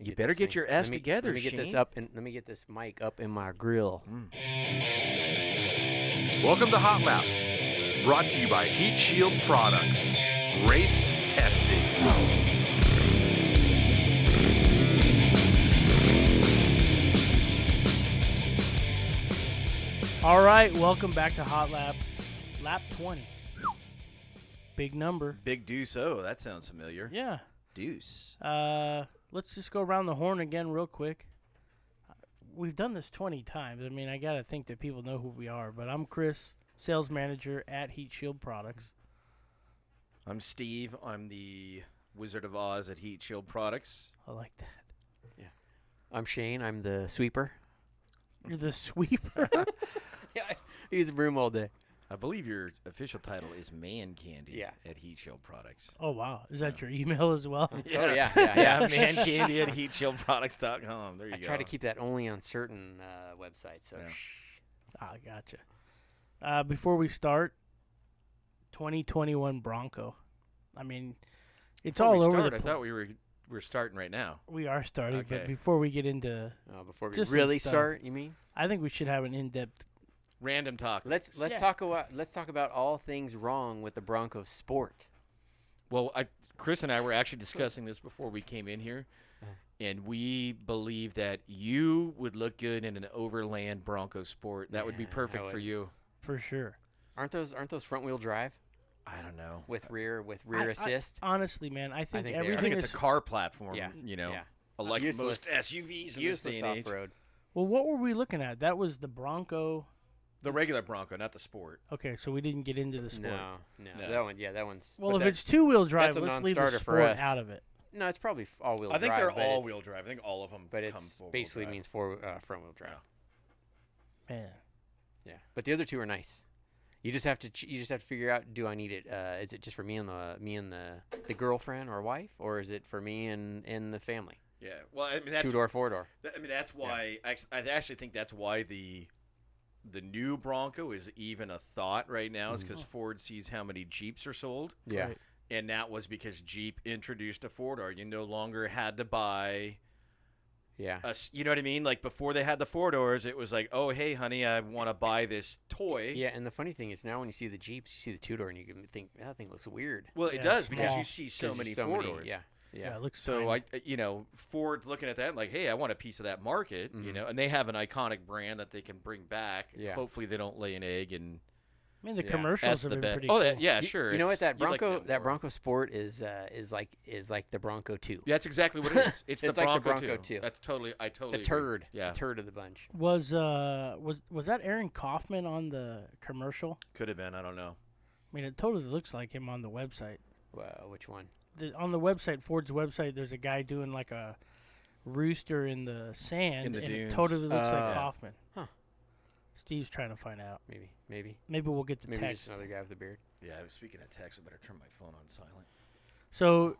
You better get your S together, Let me get this up, and let me get this mic up in my grill. Welcome to Hot Laps, brought to you by Heatshield Products. Race testing. All right, welcome back to Hot Laps, lap 20. Big number. Big deuce. Oh, that sounds familiar. Yeah. Deuce. Let's just go around the horn again real quick. We've done this 20 times. I mean, I got to think that people know who we are, but I'm Chris, sales manager at Heatshield Products. I'm Steve. I'm the Wizard of Oz at Heatshield Products. I like that. Yeah. I'm Shane. I'm the sweeper. You're the sweeper. Yeah, I use a broom all day. I believe your official title is Man Candy at Heatshield Products. Oh, wow. Is that your email as well? Oh, yeah. Man Candy at HeatshieldProducts.com. There you go. I try to keep that only on certain websites. So, I gotcha. Before we start, 2021 Bronco. I mean, it's Before all we over start, the I place. thought we were starting right now. We are starting, Okay. but before we get into before we just some really stuff, start, you mean? I think we should have an in-depth. Random talk. Let's talk about all things wrong with the Bronco Sport. Well, Chris and I were actually discussing this before we came in here, and we believe that you would look good in an overland Bronco Sport. That would be perfect for you. For sure. Aren't those front wheel drive I don't know. with rear assist? Honestly, man, I think think they are. everything I think is. it's a car platform. Yeah. You know, Yeah. like Useless. most SUVs in this day Useless and age. off-road. Well, what were we looking at? That was the Bronco. The regular Bronco, not the Sport. Okay, so we didn't get into the sport. No. No. That one's. Well, But if it's two-wheel drive, that's a let's leave the non-starter for sport us. out of it. No, it's probably all-wheel drive. I think they're but all-wheel drive. I think all of them But come it's four-wheel basically drive. means front-wheel drive. Man, Yeah, but the other two are nice. You just have to figure out, do I need it? Is it just for me and the girlfriend or wife, or is it for me and the family? Yeah. Well, I mean that's Two-door, four-door. I mean that's why I actually think that's why the new Bronco is even a thought right now, is because Ford sees how many Jeeps are sold. Yeah. Right. And that was because Jeep introduced a four-door. You no longer had to buy Yeah. you know what I mean? Like before they had the four-doors, it was like, oh, hey, honey, I want to buy this toy. Yeah, and the funny thing is now when you see the Jeeps, you see the two-door, and you can think, that thing looks weird. Well, it Yeah, does because small. you see so 'Cause many there's four-doors. Yeah. yeah, it looks So, tiny. Ford's looking at that like, hey, I want a piece of that market, and they have an iconic brand that they can bring back. Yeah. Hopefully they don't lay an egg and I mean, the yeah, commercials that's have the been bet. pretty Oh, cool. yeah, sure. You know what? That you'd like to Bronco, know that more. Bronco Sport is like the Bronco 2. Yeah, that's exactly what it is. It's, It's the, like Bronco the Bronco 2. 2. That's totally. I totally. The agree. turd. Yeah, The turd of the bunch. Was that Aaron Kaufman on the commercial? could have been. I don't know. I mean, it totally looks like him on the website. Which one? On the website, Ford's website, there's a guy doing like a rooster in the sand, In the and dunes. it totally looks like Yeah. Kaufman. Huh. Steve's trying to find out. Maybe Maybe we'll get the just text. another guy with a beard. Yeah, I was speaking of text. I better turn my phone on silent. So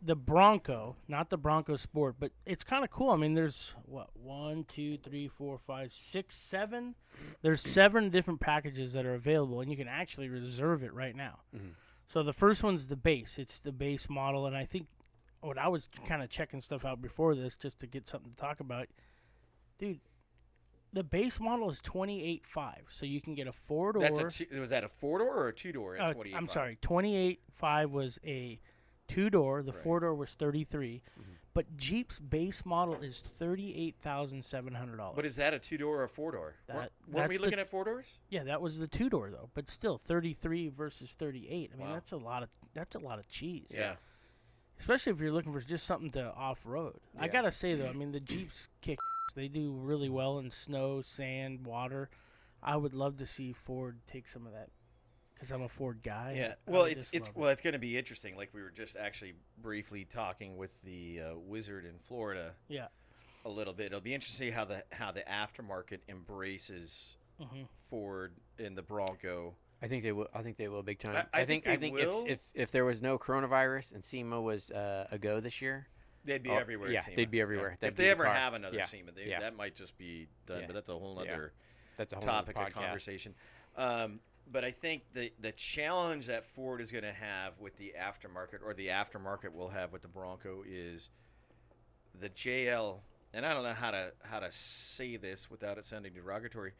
the Bronco, not the Bronco Sport, but it's kind of cool. I mean, there's what 1, 2, 3, 4, 5, 6, 7. There's 7 different packages that are available, and you can actually reserve it right now. Mhm. So the first one's the base. It's the base model, and I think when I was kind of checking stuff out before this just to get something to talk about, dude. The base model is 28.5, so you can get a 4-door. Was that a 4-door or a 2-door at 28? I'm sorry, 28.5 was a 2-door. The Right. 4-door was 33, but Jeep's base model is $38,700. But is that a 2-door or a 4-door? Weren't we that's looking at 4-doors? Yeah, that was the 2-door though, but still 33 versus 38. I mean, Wow. that's a lot of cheese. Yeah. Especially if you're looking for just something to off-road. I Yeah. gotta say though, I mean the Jeeps kick ass. They do really well in snow, sand, water. I would love to see Ford take some of that because I'm a Ford guy. Yeah. I Well, would it's just love it. it's going to be interesting. Like we were just actually briefly talking with the Wizard in Florida Yeah. a little bit. It'll be interesting to see how the aftermarket embraces Mhm. Ford in the Bronco. I think they will. I think they will big time. I think they will. if there was no coronavirus and SEMA was a go this year, They'd be everywhere. Yeah, at SEMA. they'd be everywhere. Yeah. That'd If be they the ever car. have another Yeah. SEMA, Yeah. that might just be done. Yeah. But that's a whole other that's a whole topic other of podcast. conversation. But I think the challenge that Ford is going to have with the aftermarket, or the aftermarket will have with the Bronco, is the JL, and I don't know how to say this without it sounding derogatory.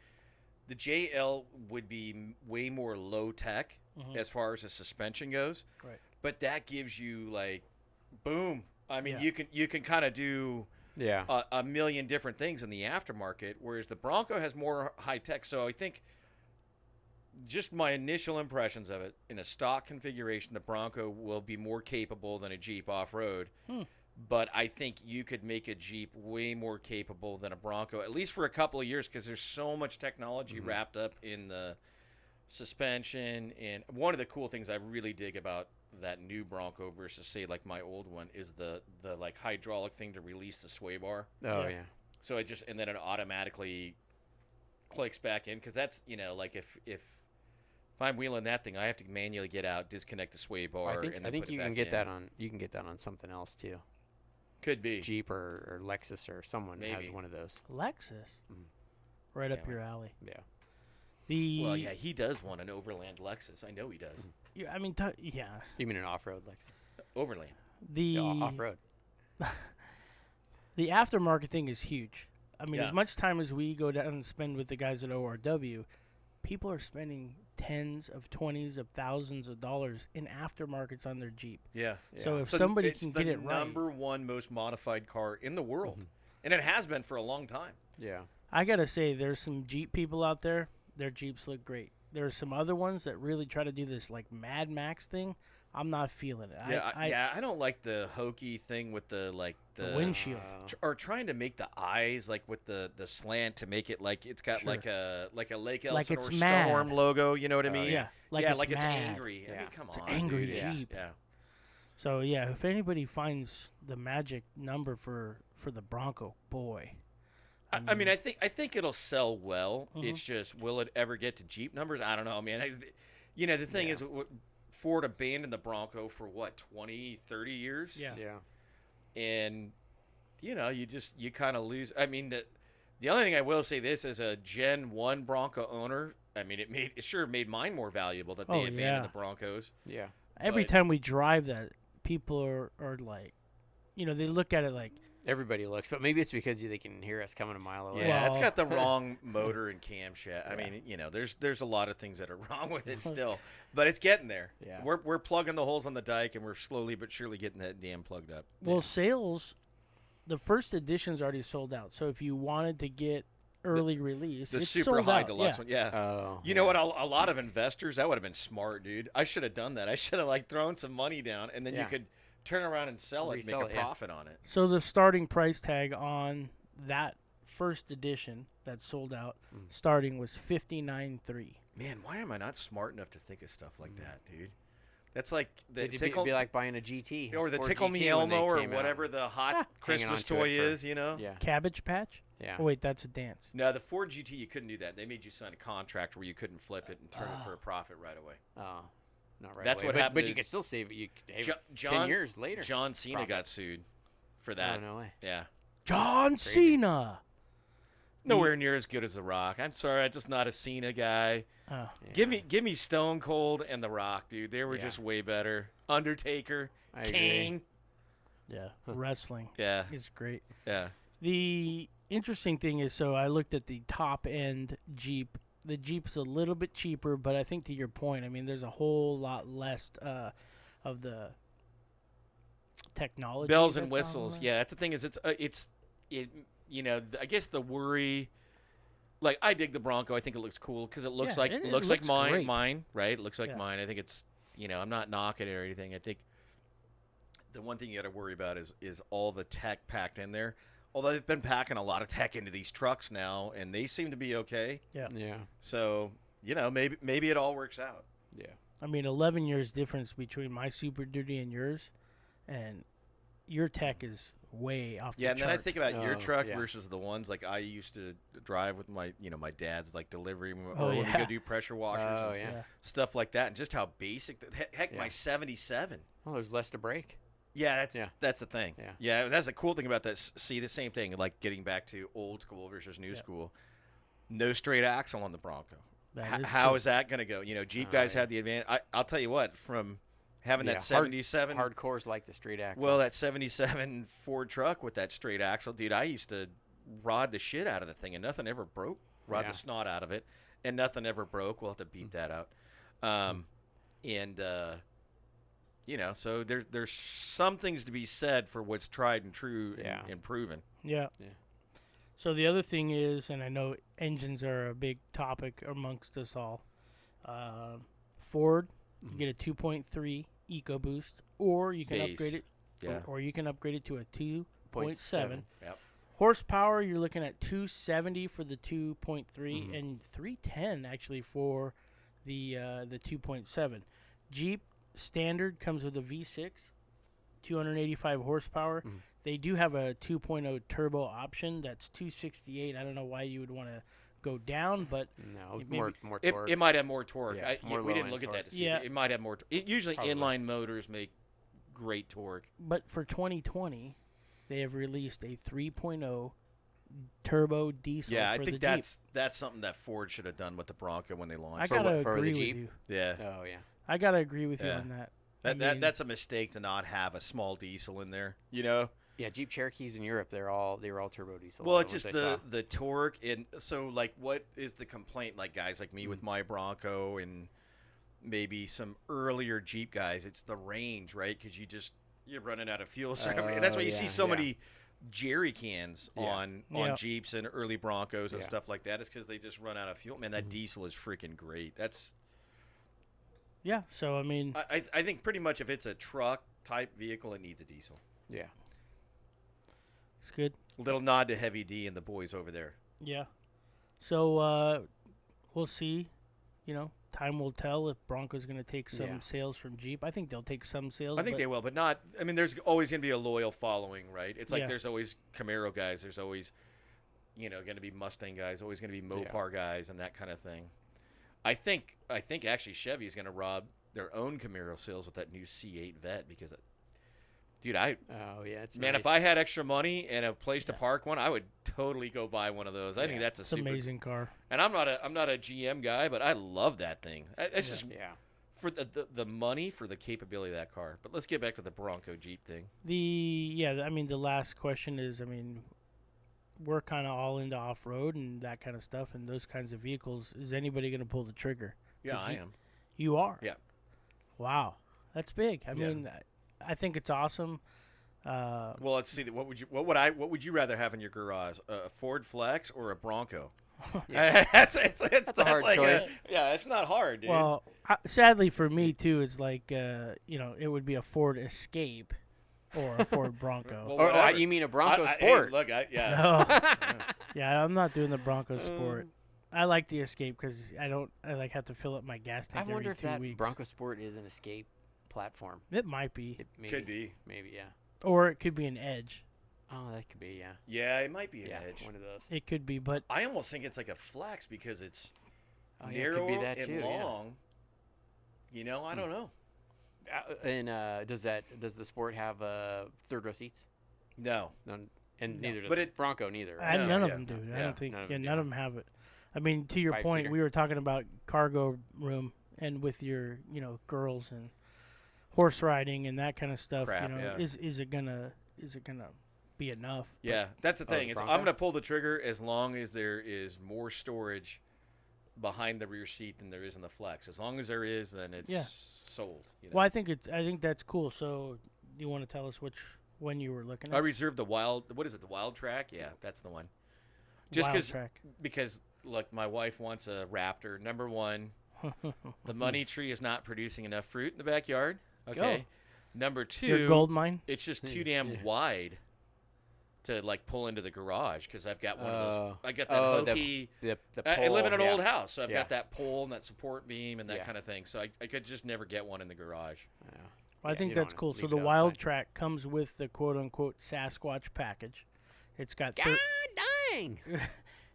The JL would be way more low tech as far as the suspension goes. Right. But that gives you like, boom. I mean, Yeah. you can kind of do Yeah. a million different things in the aftermarket, whereas the Bronco has more high tech. So I think just my initial impressions of it in a stock configuration, the Bronco will be more capable than a Jeep off road. But I think you could make a Jeep way more capable than a Bronco, at least for a couple of years, because there's so much technology wrapped up in the suspension. And one of the cool things I really dig about that new Bronco versus, say, like my old one is the like hydraulic thing to release the sway bar. Oh Yeah. yeah. So it just, and then it automatically clicks back in, because that's, like if I'm wheeling that thing, I have to manually get out, disconnect the sway bar, and then I think put you it can back get in. that on something else too. Could be. Jeep or Lexus or someone has Maybe. one of those. Lexus. Mhm. Right up Yeah. your alley. Yeah. Well, yeah, he does want an Overland Lexus. I know he does. Yeah, I mean, yeah. You mean an off-road Lexus? Overland. The Yeah, off-road. the aftermarket thing is huge. I mean, Yeah. as much time as we go down and spend with the guys at ORW, people are spending tens of twenties of thousands of dollars in aftermarkets on their Jeep. Yeah. So if So somebody it's can the get it right, number one most modified car in the world, and it has been for a long time. Yeah. I gotta say, there's some Jeep people out there. Their Jeeps look great. There are some other ones that really try to do this like Mad Max thing. I'm not feeling it. I don't like the hokey thing with the windshield. or trying to make the eyes like with the slant to make it like it's got Sure. like a Lake Like Elsinore it's mad. Storm logo. You know what I mean? Yeah, like yeah, it's like it's mad. angry. I mean, Yeah. come It's an on, angry dude. Jeep. Yeah. So yeah, if anybody finds the magic number for the Bronco, boy. I mean, I think it'll sell well. Mhm. It's just, will it ever get to Jeep numbers? I don't know, man. The thing is, Ford abandoned the Bronco for what, 20, 30 years? Yeah. Yeah. And you kind of lose. I mean, the only thing I will say, this as a Gen 1 Bronco owner, I mean, it sure made mine more valuable that they abandoned yeah. the Broncos. Yeah. Every But- time we drive that, people are like, they look at it like, Everybody looks, but maybe it's because they can hear us coming a mile away. Yeah, it's Well- got the wrong motor and camshaft. I Yeah. mean, there's a lot of things that are wrong with it still, but it's getting there. Yeah. We're plugging the holes on the dike, and we're slowly but surely getting that dam plugged up. well, sales, the first edition's already sold out. So if you wanted to get early release, The it's super sold high out. deluxe yeah. one, yeah. Oh. You know what? A lot of investors, that would have been smart, dude. I should have done that. I should have thrown some money down, and then you Yeah. could turn around and sell it, and Resell make a it, yeah. profit on it. So the starting price tag on that first edition that sold out, starting was $59,300. Man, why am I not smart enough to think of stuff like that, dude? That's like the It'd tickle, be like buying a GT. or the Ford Tickle Me GT when they Elmo, or came out. whatever the hot Christmas onto it toy for- is. Yeah. Cabbage Patch? Yeah. Oh, wait, that's a dance. No, the Ford GT, you couldn't do that. They made you sign a contract where you couldn't flip it and turn it for a profit right away. Oh. Not right That's away. what but, happened But to you could still save it. You could, John, 10 years later. John Cena Profit. got sued for that. Oh, no way. Yeah. John Crazy. Cena! Nowhere near as good as The Rock. I'm sorry, I'm just not a Cena guy. Oh. Yeah. Give me Stone Cold and The Rock, dude. They were Yeah. just way better. Undertaker, I agree. Kane. Yeah, wrestling Yeah, is great. yeah. The interesting thing is, so I looked at the top end Jeep. The Jeep's a little bit cheaper, but I think to your point, I mean, there's a whole lot less of the technology. Bells and that's on whistles. there. Yeah, that's the thing is I guess the worry. Like, I dig the Bronco. I think it looks cool because it looks Yeah, like it looks like looks mine. great. Mine, right? It looks like Yeah. mine. I think it's I'm not knocking it or anything. I think the one thing you got to worry about is all the tech packed in there. Although they've been packing a lot of tech into these trucks now, and they seem to be okay. Yeah. Yeah. So maybe it all works out. Yeah. I mean, 11 years difference between my Super Duty and yours, and your tech is way off Yeah, the and then I chart. think about your Oh, truck yeah. versus the ones like I used to drive with my my dad's delivery, or Oh, when we yeah. go do pressure washers Oh, and yeah. stuff like that, and just how basic. Heck, Yeah. my 77. Well, there's less to break. Yeah, Yeah. that's the thing. Yeah. That's the cool thing about that. See, the same thing, like getting back to old school versus new Yeah. school. No straight axle on the Bronco. That is How true. is that going to go? Jeep Oh, guys yeah. had the advantage. I'll tell you what, from having Yeah, that 77. Hardcores like the straight axle. Well, that 77 Ford truck with that straight axle, dude, I used to rod the shit out of the thing, and nothing ever broke. Rod Yeah. the snot out of it, and nothing ever broke. We'll have to beep that out. And you know, so there's some things to be said for what's tried and true and proven. Yeah. Yeah. So the other thing is, and I know engines are a big topic amongst us all. Ford, you get a 2.3 EcoBoost, or you can Base. upgrade it, Yeah. or you can upgrade it to a 2.7. Yep. Horsepower, you're looking at 270 for the 2.3 and 310 actually for the 2.7. Jeep standard comes with a V6, 285 horsepower. They do have a 2.0 turbo option that's 268. I don't know why you would want to go down, but no, it more torque. It might have more torque. Yeah, more we didn't low-end look at that torque. to see. Yeah. It might have more. Usually Probably. inline motors make great torque. but for 2020, they have released a 3.0 turbo diesel. Yeah, I for think the Jeep. that's something that Ford should have done with the Bronco when they I launched. For gotta what, for the agree with Jeep? you. Yeah. Oh yeah. I gotta agree with you Yeah. on that. I mean, That's a mistake to not have a small diesel in there. You know. Yeah, Jeep Cherokees in Europe, they were all turbo diesel. Well, the it's just ones I saw. the torque, and so like, what is the complaint? Like guys like me with my Bronco, and maybe some earlier Jeep guys, it's the range, right? Because you're running out of fuel. So that's why you see so many jerry cans on Jeeps and early Broncos and stuff like that. It's because they just run out of fuel. Man, that diesel is freaking great. Yeah, so I mean, I think pretty much if it's a truck type vehicle, it needs a diesel. Yeah. it's good. Little nod to Heavy D and the boys over there. Yeah. So we'll see. You know, time will tell if Bronco's going to take some sales from Jeep. I think they'll take some sales. I think they will, but not. I mean, there's always going to be a loyal following, right? It's like Yeah. there's always Camaro guys. There's always, going to be Mustang guys. Always going to be Mopar guys and that kind of thing. I think actually Chevy's going to rob their own Camaro sales with that new C8 Vet because, dude, It's man, nice. if I had extra money and a place to park one, I would totally go buy one of those. I think that's a it's super amazing car. And I'm not a GM guy, but I love that thing. It's just for the money for the capability of that car. But let's get back to the Bronco Jeep thing. The last question is, we're kind of all into off-road and that kind of stuff and those kinds of vehicles. Is anybody going to pull the trigger? Yeah, I am. You are? Yeah. Wow. That's big. I mean, I think it's awesome. Well, let's see. What would you rather have in your garage? A Ford Flex or a Bronco? That's a hard choice. It's not hard, dude. Well, sadly for me too, it's like it would be a Ford Escape or a Ford Bronco. Well, Or whatever. you mean a Bronco Hey, Sport? look, No. Yeah, I'm not doing the Bronco Sport. I like the Escape because I have to fill up my gas I tank wonder every if 2 that weeks. Bronco Sport is an Escape platform. It might be, Could be. Maybe, yeah. or it could be an Edge. Oh, that could be, yeah. Yeah, it might be an Edge. One of those. It could be, but I almost think it's like a Flex because it's Oh, yeah, it narrow could be that and too, yeah. long. I don't know. And does the Sport have third row seats? No. None, and No. neither does But the Bronco neither. Right? none of yeah. them do. I Yeah. don't think. None of Yeah, them none do. of them have it. I mean, to your point, Five-seater. we were talking about cargo room and with your girls and horse riding and that kind of stuff. Crap, yeah. Is it gonna be enough? Yeah, that's the thing. the Is I'm Bronco? going to pull the trigger as long as there is more storage behind the rear seat than there is in the Flex. As long as there is, then it's sold. Well, I think that's cool. So, do you want to tell us which one you were looking I at? reserved the Wild. What is it? The Wild Track? Yeah, that's the one. Just Wild Track. because look, my wife wants a Raptor. Number one, the money tree is not producing enough fruit in the backyard. Okay. Number two, Your gold mine. it's just too damn wide to like pull into the garage because I've got one of those. I got that hokey. The I live in an pole, old house, so I've Yeah. got that pole and that support beam and that Yeah. kind of thing. So I could just never get one in the garage. Yeah. Well, I Yeah, think you don't that's wanna cool. So leave the it Wild outside. Track comes with the quote unquote Sasquatch package. It's got God dang!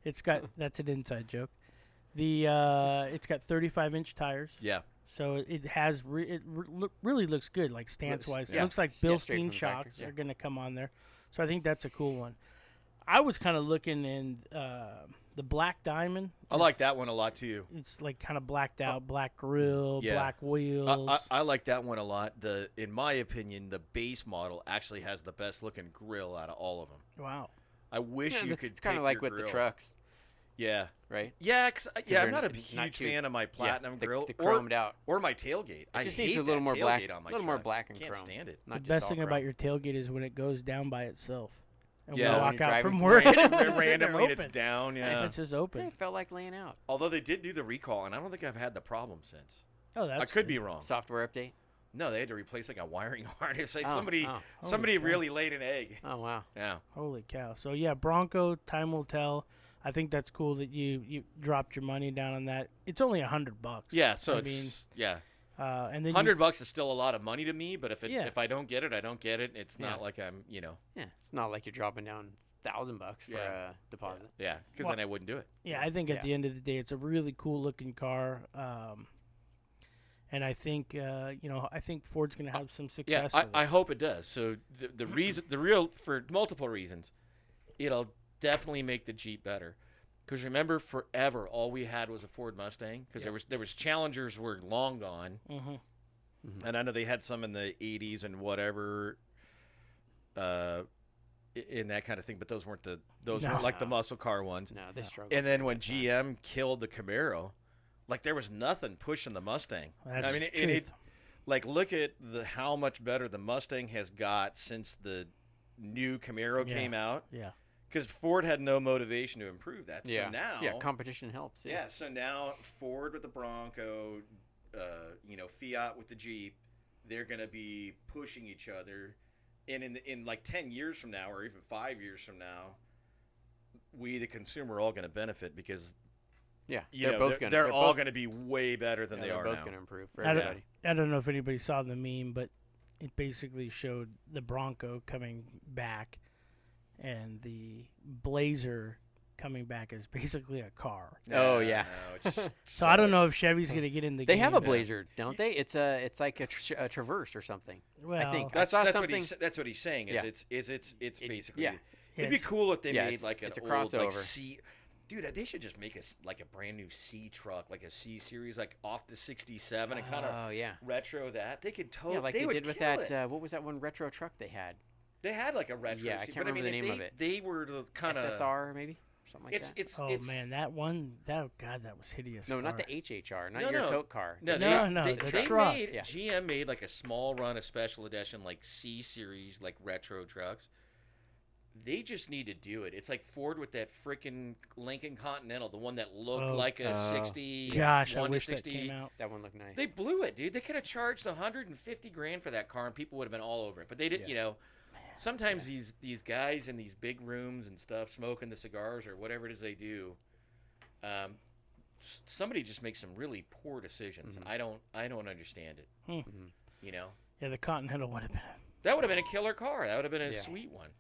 it's got that's an inside joke. The it's got 35-inch tires. Yeah. So it has really looks good, like stance wise. yeah. It looks like Yeah, Bilstein straight from the factory, shocks yeah. are going to come on there. So I think that's a cool one. I was kind of looking in the The Black Diamond. I like that one a lot too. It's like kind of blacked out, black grill, Yeah. black wheels. I like that one a lot. In my opinion, the base model actually has the best looking grill out of all of them. Wow. I wish you could. It's kind of like with the trucks, Yeah. right? Yeah, I'm they're not a not huge too- fan of my platinum grill the chromed out. or my tailgate. I just hate needs a little that more black, tailgate on my a little more truck. black and Can't chrome. stand it. Not The just best all thing about chrome. your tailgate is when it goes down by itself. And Yeah, we when walk you're out driving from work. Randomly, it's it's down. Yeah. It's just open. It felt like laying out. Although they did do the recall, and I don't think I've had the problem since. Oh, that's I could good. be wrong. Software update. No, they had to replace like a wiring harness. Like Oh, somebody oh. somebody Holy cow. really laid an egg. Oh wow. Yeah. Holy cow. So, yeah, Bronco, time will tell. I think that's cool that you dropped your money down on that. It's only $100. Yeah. So I it's mean, yeah. And then $100 is still a lot of money to me, but Yeah. if I don't get it, I don't get it. It's not Yeah. like I'm Yeah, it's not like you're dropping down $1,000 for Yeah. a deposit. yeah, because Well- then I wouldn't do it. Yeah, I think at Yeah. the end of the day, it's a really cool looking car. And I think, I think Ford's going to have some Yeah, success with I it. hope it does. So the reason, for multiple reasons, it'll definitely make the Jeep better. Because remember, forever all we had was a Ford Mustang. Because there was Challengers were long gone, Mm-hmm. and I know they had some in the '80s and whatever, in that kind of thing. But those weren't weren't like the muscle car ones. No, they No. struggle. And then with when that. GM killed the Camaro, like there was nothing pushing the Mustang. That's I mean, truth. like look at how much better the Mustang has got since the new Camaro Yeah. came out. Yeah. Because Ford had no motivation to improve that. yeah, So now, yeah, competition helps. yeah. So now Ford with the Bronco, Fiat with the Jeep, they're going to be pushing each other. And in like 10 years from now, or even 5 years from now, we the consumer are all going to benefit because Yeah, they're both gonna. they're all going to be way better than they they're are both now. going to improve for I don't- everybody. I don't know if anybody saw the meme, but it basically showed the Bronco coming back and the Blazer coming back as basically a car. Oh, yeah. no, it's So I don't know if Chevy's going to get in the They game. have a Yeah. Blazer, don't they? It's like a Traverse or something. Well, think. That's I saw that's something. that's what he's saying. Is Yeah. it's basically. yeah. It'd be it's- cool if they yeah, made it's- like an it's a old like crossover. C. Dude, they should just make like a brand new C truck, like a C series, like off the '67, and kind of Oh yeah. retro that. They could totally. Yeah, like they they would did with kill that. it. What was that one retro truck they had? They had like a retro. Yeah, I C, can't but remember I mean, the name if of it. They were the kind of SSR maybe, something like that. Oh man, that one, God, that was hideous. No, not car. the HHR, not No, your no. Coke car. No, No, they, the they truck. made Yeah. GM made like a small run of special edition like C series like retro trucks. They just need to do it. It's like Ford with that freaking Lincoln Continental, the one that looked Oh. like a 60. Gosh, I 1 to wish that 60. came out. That one looked nice. They blew it, dude. They could have charged 150 grand for that car, and people would have been all over it. But they did, Yeah. Sometimes these guys in these big rooms and stuff, smoking the cigars or whatever it is they do, somebody just makes some really poor decisions. Mhm. I don't understand it. Mhm. You know, Yeah, the Continental would have been. that would have been a killer car. That would have been a Yeah. sweet one.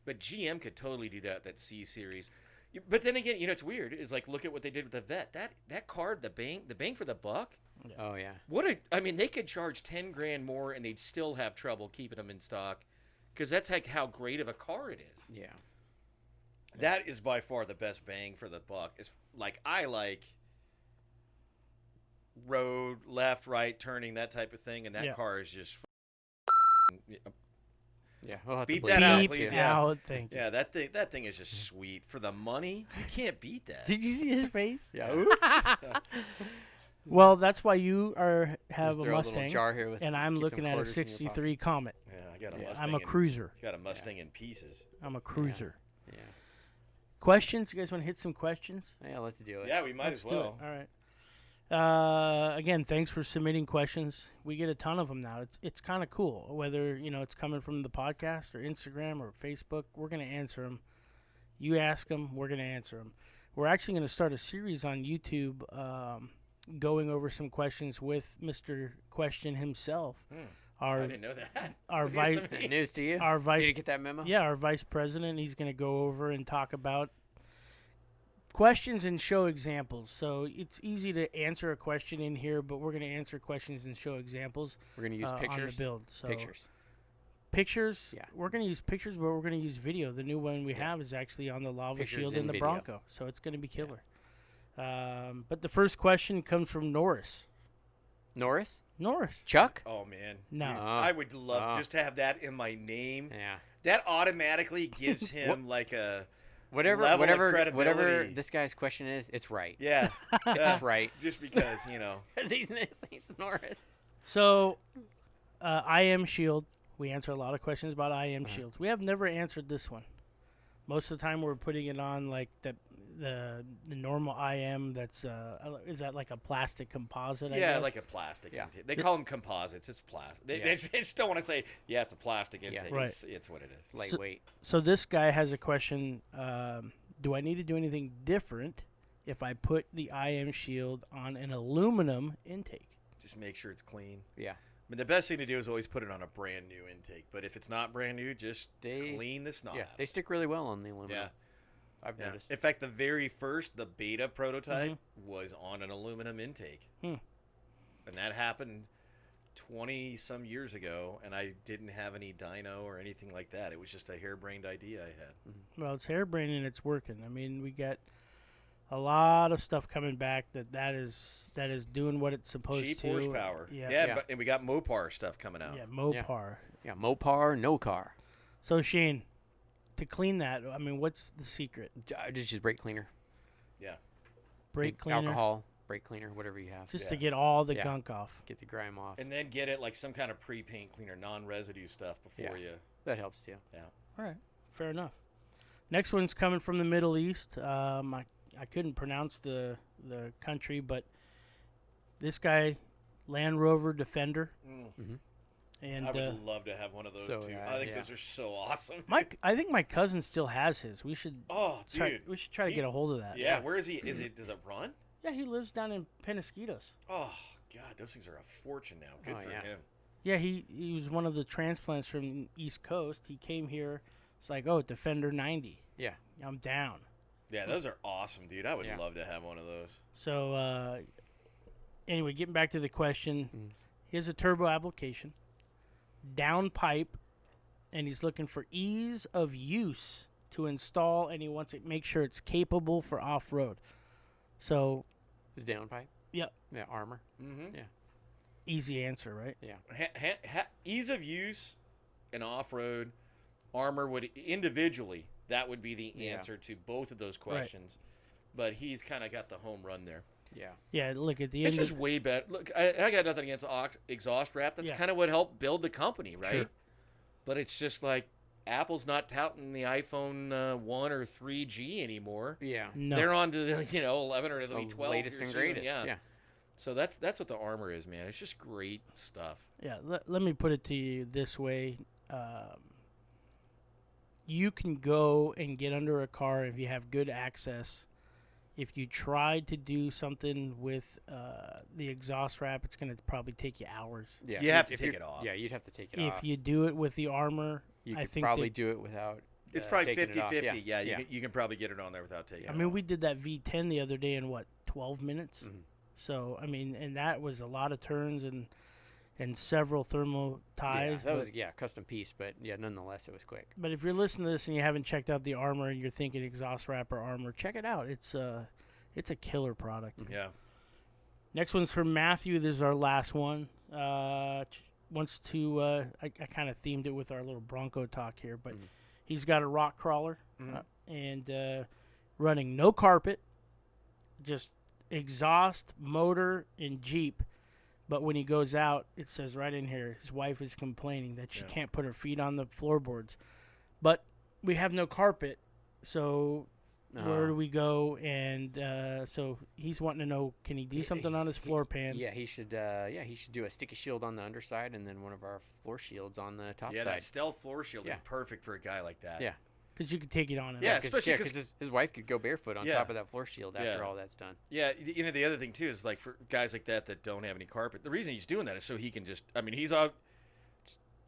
But GM could totally do that C series. But then again, it's weird. Is like look at what they did with the Vet. That car, the bang for the buck. Oh yeah. I mean, they could charge 10 grand more and they'd still have trouble keeping them in stock, because that's like how great of a car it is. Yeah. That is by far the best bang for the buck. It's like I like road, left, right, turning, that type of thing, and that Yeah. car is just. Yeah. We'll have to Beep bleep that out, Beep please, too. yeah. out, thank you. Yeah, that thing is just sweet for the money. You can't beat that. Did you see his face? Yeah. Well, that's why you have We'll a throw little Mustang, jar here with and I'm keep some looking at a quarters in your pocket. '63 Comet. Yeah, I got a Yeah. Mustang. I'm a cruiser. Got a Mustang in pieces. I'm a cruiser. Yeah. Questions? You guys want to hit some questions? Yeah. Let's do it. Yeah, we might Let's as well. do it. All right. Again, thanks for submitting questions. We get a ton of them now. It's kind of cool. Whether it's coming from the podcast or Instagram or Facebook, we're gonna answer them. You ask them, we're gonna answer them. We're actually gonna start a series on YouTube, going over some questions with Mr. Question himself. I Our didn't know that. our News to vice me. News to you. our Did vice you get that memo? Yeah, our vice president. He's going to go over and talk about questions and show examples. So it's easy to answer a question in here, but we're going to answer questions and show examples We're gonna use on pictures. the build. So Pictures. pictures. Yeah. We're gonna use pictures, but we're gonna use video. The new one we have is actually on the Lava Pictures Shield and and the video. Bronco, so it's gonna be killer. But the first question comes from Norris. Norris? Chuck? Oh man, No. Dude, I would love Oh. just to have that in my name. Yeah. That automatically gives him like a Whatever level of whatever credibility. this guy's question is, it's right. yeah. It's just right. Just because Because his name's Norris. So, I am Shield. We answer a lot of questions about I am Shield. We have never answered this one. Most of the time, we're putting it on like the normal IM. That's is that like a plastic composite? I yeah, guess? like a plastic Yeah. intake. They call them composites. It's plastic. They just don't want to say it's a plastic intake. Right. It's what it is. It's lightweight. So this guy has a question. Do I need to do anything different if I put the IM Shield on an aluminum intake? Just make sure it's clean. Yeah. I mean, the best thing to do is always put it on a brand new intake. But if it's not brand new, just clean the snot Yeah. out. They stick really well on the aluminum. Yeah. I've Yeah. noticed. In fact, the very first, the beta prototype was on an aluminum intake. And that happened 20 some years ago, and I didn't have any dyno or anything like that. It was just a harebrained idea I had. Well, it's harebrained and it's working. I mean, we got a lot of stuff coming back that is doing what it's supposed Cheap to. horsepower. Yeah. Yeah. But, and we got Mopar stuff coming out. Yeah, Mopar. Yeah. Mopar, no car. So Shane, to clean that, I mean, what's the secret? Just brake cleaner. Brake cleaner, Alcohol, brake cleaner, whatever you have. just to get all the Yeah. gunk off. Get the grime off. And then get it like some kind of pre-paint cleaner, non-residue stuff before you. That helps too. All right, fair enough. Next one's coming from the Middle East. I couldn't pronounce the country, but this guy, Land Rover Defender, and I would love to have one of those So, too. yeah, I think yeah. those are so awesome. I think my cousin still has his. We should Oh, dude. we should try to get a hold of that. Yeah, where is he? Does it run? Yeah, he lives down in Penasquitos. Oh, God, those things are a fortune now. Good Oh, for yeah. him. Yeah, he was one of the transplants from East Coast. He came here. It's like, oh, Defender 90. Yeah. I'm down. Yeah, those are awesome, dude. I would Yeah. love to have one of those. So, anyway, getting back to the question, he has a turbo application, down pipe, and he's looking for ease of use to install, and he wants to make sure it's capable for off-road. So, His downpipe. Yep. Yeah, armor. Mm-hmm. Yeah. easy answer, right? Yeah. Ease of use and off-road armor would individually, that would be the Yeah. answer to both of those questions. But he's kind of got the home run there. Yeah. Yeah, look, at the It's end just way better. Look, I got nothing against exhaust wrap. That's Yeah. kind of what helped build the company, right? Sure. But it's just like Apple's not touting the iPhone 1 or 3G anymore. Yeah. No. They're on to the 11 or The the 12 latest here and soon, greatest. Yeah. Yeah. So that's what the armor is, man. It's just great stuff. Yeah, let me put it to you this way. You can go and get under a car if you have good access. If you tried to do something with the exhaust wrap, it's going to probably take you hours. Yeah. You have to If take you're- it off. Yeah, you'd have to take it If off. you do it with the armor, You I could think probably that- do it without. It's probably taking it off. 50-50. Yeah, Yeah. you can probably get it on there without taking I it mean, off. we did that V10 the other day in, 12 minutes? Mhm. So, I mean, and that was a lot of turns and several thermal ties. Yeah, that but- was custom piece, but yeah, nonetheless, it was quick. But if you're listening to this and you haven't checked out the armor and you're thinking exhaust wrap or armor, check it out. It's a killer product. Yeah. Next one's from Matthew. This is our last one. Wants to. I kind of themed it with our little Bronco talk here, but he's got a rock crawler and running no carpet, just exhaust, motor, and Jeep. But when he goes out, it says right in here, his wife is complaining that she can't put her feet on the floorboards. But we have no carpet, so where do we go? And so he's wanting to know, can he do something on his floor pan? Yeah, he should. He should do a sticky shield on the underside and then one of our floor shields on the top Yeah, side. that stealth floor shield Yeah. would be perfect for a guy like that. Yeah. Because you could take it on and Yeah, off. especially because his wife could go barefoot on Yeah. top of that floor shield after Yeah. all that's done. Yeah, the other thing too is like for guys like that don't have any carpet. The reason he's doing that is so he can just. I mean, he's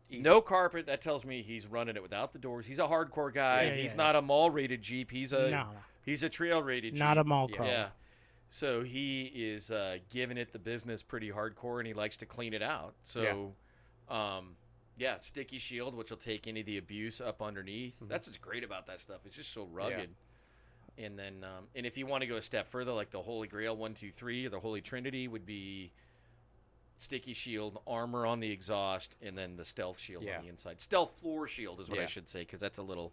no carpet. That tells me he's running it without the doors. He's a hardcore guy. Yeah, He's yeah. not a mall rated Jeep. He's a No, he's a trail rated Jeep. not a mall Yeah. crawler. Yeah. So he is giving it the business pretty hardcore, and he likes to clean it out. So, Yeah, sticky shield, which will take any of the abuse up underneath. That's what's great about that stuff. It's just so rugged. And then, and if you want to go a step further, like the Holy Grail 1, 2, 3, or the Holy Trinity would be sticky shield, armor on the exhaust, and then the stealth shield on the inside. Stealth floor shield is what I should say, because that's a little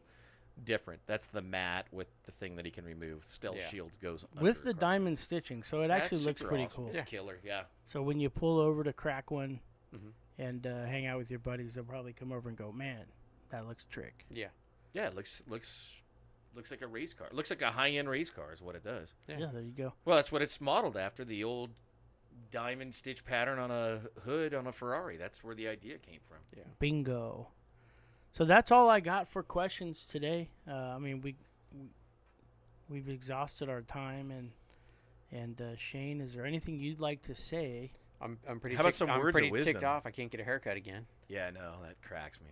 different. That's the mat with the thing that he can remove. Stealth shield goes with under the across. diamond stitching, so it actually looks super pretty awesome. cool. It's killer, yeah. So when you pull over to crack one and hang out with your buddies, they'll probably come over and go, "Man, that looks trick." Yeah. Yeah, it looks like a race car. It looks like a high-end race car is what it does. Yeah, there you go. Well, that's what it's modeled after, the old diamond stitch pattern on a hood on a Ferrari. That's where the idea came from. Yeah. Bingo. So that's all I got for questions today. I mean, we've exhausted our time, and Shane, is there anything you'd like to say? I'm pretty. How about some I'm words of pretty wisdom? ticked off. I can't get a haircut again. Yeah, no, that cracks me.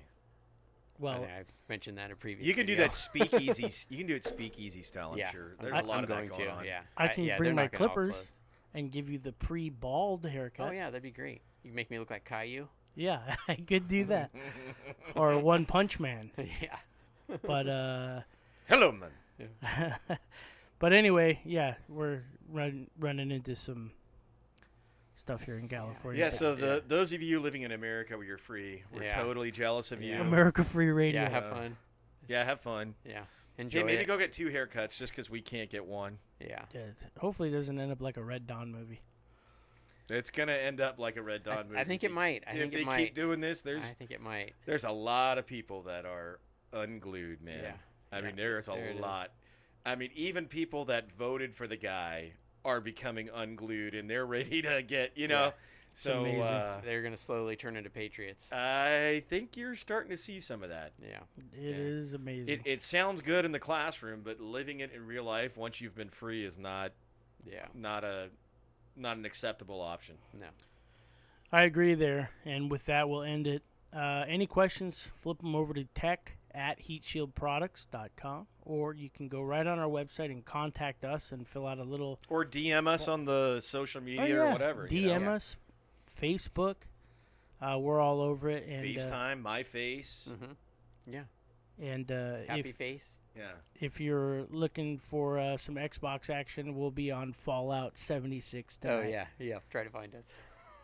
Well, I mentioned that in a previous. You can do video. that speakeasy. You can do it speakeasy style. I'm sure. There's a lot I'm of that going going on. Yeah. I can yeah, bring they're my not gonna all clippers close. and give you the pre-bald haircut. Oh yeah, that'd be great. You can make me look like Caillou. Yeah, I could do that. Or One Punch Man. Yeah. But Hello, man. but anyway, yeah, we're running into some stuff here in California. Yeah, so those of you living in America where you're free, we're totally jealous of you. America Free Radio. Yeah, have fun. Yeah, have fun. Yeah. Enjoy Hey, maybe it. go get 2 haircuts just because we can't get one. Yeah. Yeah, hopefully it doesn't end up like a Red Dawn movie. It's gonna end up like a Red Dawn movie. I think it might. I If think they it might. keep doing this, I think it might. there's a lot of people that are unglued, man. Yeah. I mean, there's There a it lot. I mean, even people that voted for the guy are becoming unglued, and they're ready to get, you know. Yeah. So amazing. They're gonna slowly turn into patriots. I think you're starting to see some of that. Yeah. It is amazing. It sounds good in the classroom, but living it in real life, once you've been free, is not an acceptable option. No. I agree there. And with that, we'll end it. Any questions, flip them over to tech@heatshieldproducts.com, or you can go right on our website and contact us and fill out a little... Or DM us on the social media or whatever. DM us, Facebook. We're all over it. And, FaceTime, my face. Mm-hmm. Yeah. And Happy face. Yeah. if you're looking for some Xbox action, we'll be on Fallout 76 tonight. Oh yeah. Yeah. Try to find us.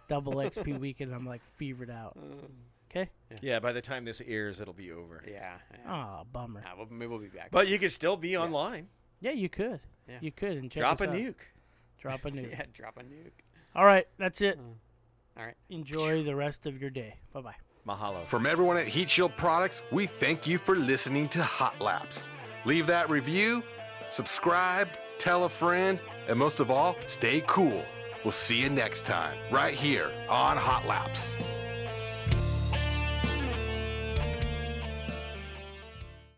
Double XP weekend. I'm like fevered out. Okay. Yeah, by the time this airs, it'll be over. Yeah. Oh, bummer. Nah, maybe we'll be back. But you could still be online. Yeah, you could. Yeah. You could. And check Drop a us out. nuke. Drop a nuke. Yeah. Drop a nuke. All right, that's it. All right. Enjoy the rest of your day. Bye-bye. Mahalo. From everyone at Heatshield Products, we thank you for listening to Hot Laps. Leave that review, subscribe, tell a friend, and most of all, stay cool. We'll see you next time, right here on Hot Laps.